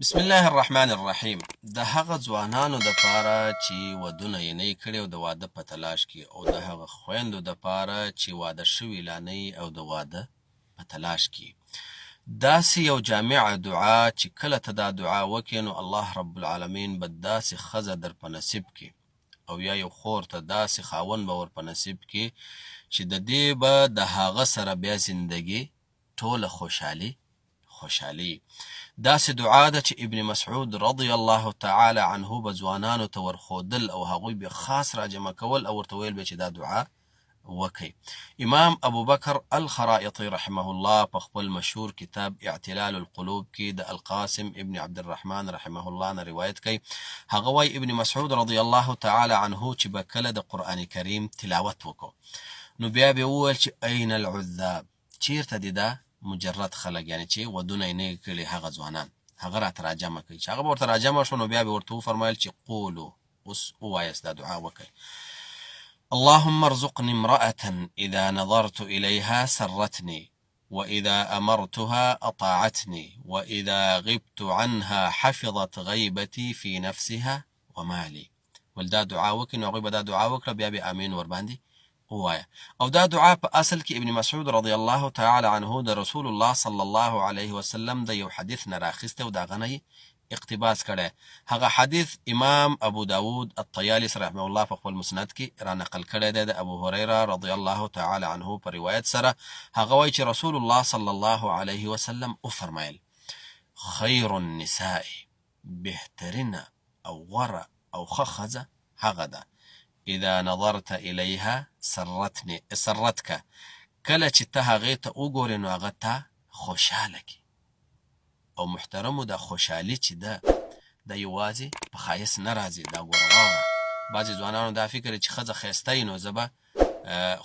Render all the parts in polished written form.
بسم الله الرحمن الرحیم. د هغه ځوانانو د پاره چې ودونه یې نه کړي او د واده په تلاش کې، او د هغه خویندو د پاره چې واده شوي لا نه او د واده په تلاش کې، داسې یو جامع دعا چې کله ته دا دعا وکې نو الله رب العالمین به داسې ښځه در په نصیب کې، او یا یو خور ته داسې خاوند به ور په نصیب کې چې د دې به د هغه سره بیا زندگی ټوله خوشحالي. داسې دعا ده چې ابن مسعود رضی الله تعالی عنه به ځوانانو ته ورښودل او هغوی به خاص راجمع کول او ورته ویل به چې دا دعا وکئ. امام ابوبکر الخرائطي رحمه الله په خپل مشهور کتاب اعتلال القلوب کې د القاسم ابن عبدالرحمن رحمه الله نه روایت کوي. هغه وایي ابن مسعود رضی الله تعالی عنه چې به کله د قرآن کریم تلاوت وکړو نو بیا به وویل چې این العذاب، چیرته دي دا مجرد خلق، یعنی چې ودونه یې نه کړي هغه ځوانان، هغه راته راجمع کوي. چې هغه به ورته راجمع شو نو بیا به ورته وفرمایل چې قولو، اوس ووایاست دا دعا وکئ: اللهم ارزقني امرأة إذا نظرت إليها سرتني، وإذا أمرتها أطاعتني، وإذا غبت عنها حفظت غيبتي في نفسها ومالي. ولدا دعا وکړي نو هغوی به دا دعا وکړه، بیا به امین ورباندې ووایه. او دا دعا په اصل کې ابن مسعود رضی الله تعالی عنه د رسول الله صلی الله علیه وسلم د یو حدیث نه راخیسته او د هغه نه اقتباس کړی. هغه حدیث امام ابو داود الطیالسی رحمه الله په خپل مسند کې را نقل کړی دی د ابو هریره رضی الله تعالی عنه په روایت سره. هغه وایي چې رسول الله صلی الله علیه وسلم وفرمایل: خیر النساء، بهترینه او غوره او ښه ښځه هغه ده اذا نظرت الیها سرتک، کله چې ته هغې ته وګورې نو هغه ته خوشحاله کړي. او محترمو دا خوشحالي چې ده دا یوازې په ښایست نه راځي. دا ګوره واوره، بعضې ځوانانو دا فکر چې ښځه ښایسته وي نو زه به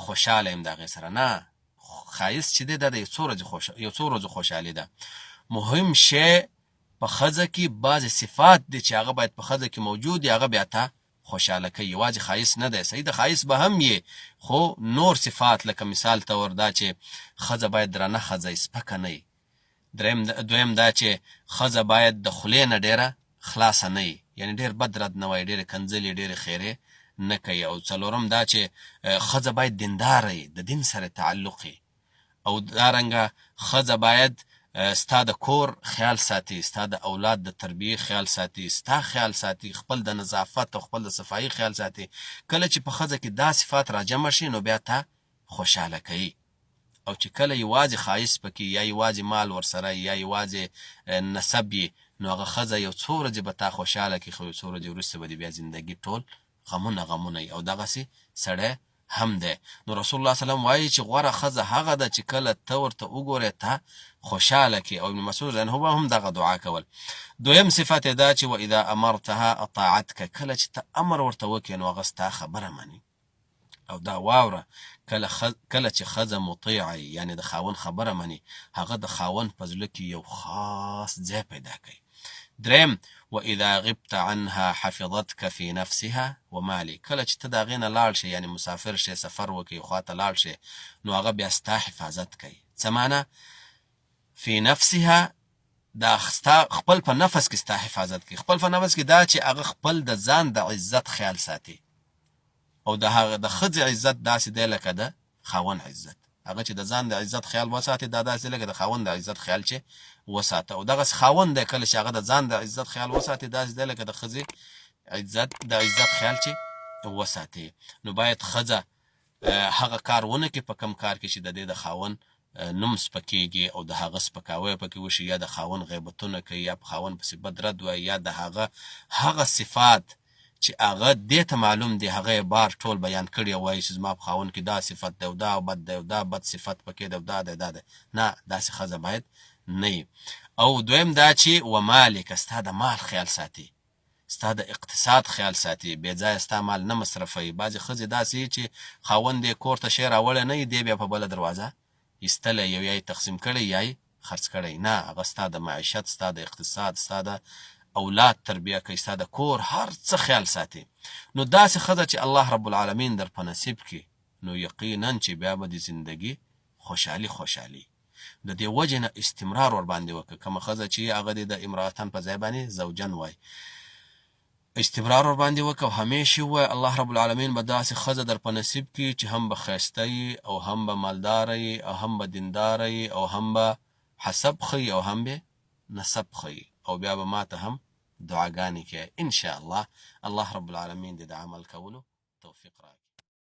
خوشحاله یم د هغې سره. نه، ښایست چې دی دا د یو څو ورځو خوشحالي ده. مهم شی په ښځه کې بعضې صفات دي چې هغه باید په ښځه کې موجود وي، هغه بیا ته خوشحاله کوي. یوازې ښایست نه دی، صحیح د ښایست به هم یې، خو نور صفات لکه مثال طور دا چې ښځه باید درنه ښځه وي، سپکه نه وي. دویم دا چې ښځه باید د خولې نه ډېره خلاصه نه وي، یعنې ډېر بد رد نه وایي، ډېرې کنځلې ډېرې خیرې نه کوي. او څلورم دا چې ښځه باید دینداره وي، د دین سره تعلق وي. او دارنګه ښځه باید ستا د کور خیال ساتي، ستا د اولاد د تربیې خیال ساتي، ستا خیال ساتي، خپل د نظافت او خپل د صفایي خیال ساتي. کله چې په ښځه کې دا صفات راجمع شي نو بیا ته خوشحاله کوي. او چې کله یوازې ښایست پکې یا یوازې مال ورسره یا یوازې نسب یې نو هغه ښځه یو څو ورځې به تا خوشحاله کړي، خو یو څو ورځې وروسته به دې بیا زندګي ټول غمونه وي. او دغسې سړی هم دی. نو رسول الله صلی الله علیه وسلم وایي چې غوره ښځه هغه ده چې کله ته ورته وګورې ته خوشحاله کړي. او ابن مسعود عنه هم دغه دعا کول. دویم صفت یې دا چې واذا امرتها اطاعتک، کله چې ته امر ورته وکړې نو هغه ستا خبره مني. او دا واوره، کله چې ښځه مطیعه وي، یعنې د خاوند خبره مني، هغه د خاوند په زړه کې یو خاص ځای پیدا کوي. دریم: واذا غبت عنها حفظتك في نفسها ومالي، کله چې ته د هغې نه لاړ شې، یعنې مسافر شې، سفر وکړې، خواته لاړ شې، نو هغه بیا ستا حفاظت کوي. څه معنی؟ فی نفسها، دا خپل په نفس کې ستا حفاظت کوي. خپل په نفس کې دا چې هغه خپل د ځان د عزت خیال ساتي. او د هغه د ښځې عزت داسې دی لکه د خاوند عزت. هغه چې د ځان د عزت خیال وساتي دا داسې لکه د خاوند د عزت خیال چې وساته. او دغسې خاوند دی کله چې هغه د ځان د عزت خیال وساتي داسې دی لکه د ښځې د عزت خیال چې وساتي. نو باید ښځه هغه کار ونه کړي په کم کار کې چې د دې د خاوند نوم سپکېږي او د هغه سپکاوی پکې وشي، یا د خاوند غیبتونه کوي، یا په خاوند پسې بد رد وایي، یا د هغه صفات چې هغه دې ته معلوم دی هغه یې بار ټول بیان کړي او وایي چې زما په خاوند کې دا صفت دی او دا بد دی او دا بد صفت پکې دی او دا دی. نه، داسې ښځه باید نه وي. او دویم دا چې ومالک، ستا د مال خیال ساتي، ستا د اقتصاد خیال ساتي، بې ځایه ستا مال نه مصرفوي. بعضې ښځې داسې چې خاوند یې کور ته شی راوړی نه وي، دی بیا په بله دروازه ایستلی، یا یې تقسیم کړی یا یې خرڅ کړی. نه، هغه ستا د معیشت، ستا د اقتصاد، ستا د اولاد تربیه کوي، ستا د کور هر څه خیال ساتي. نو داسې ښځه چې الله رب العالمین در په نصیب کړي نو یقینا چې بیا به د زندګي خوشحالي. د دې وجې نه استمرار ورباندې وکړه. کومه ښځه چې هغه دې د امرأتن په ځای باندې زوجن وای، استمرار ورباندې وکړه او همیشه ووایه الله رب العالمین به داسې ښځه در په نصیب کړي چې هم به ښایسته یي او هم به مالداره یي او هم به دینداره یي او هم به حسب ښیي او هم به نسب ښیي، او بیا به ماته هم دعاګانې کوي. انشاءالله الله رب العالمین دې د عمل کولو توفیق راکړي.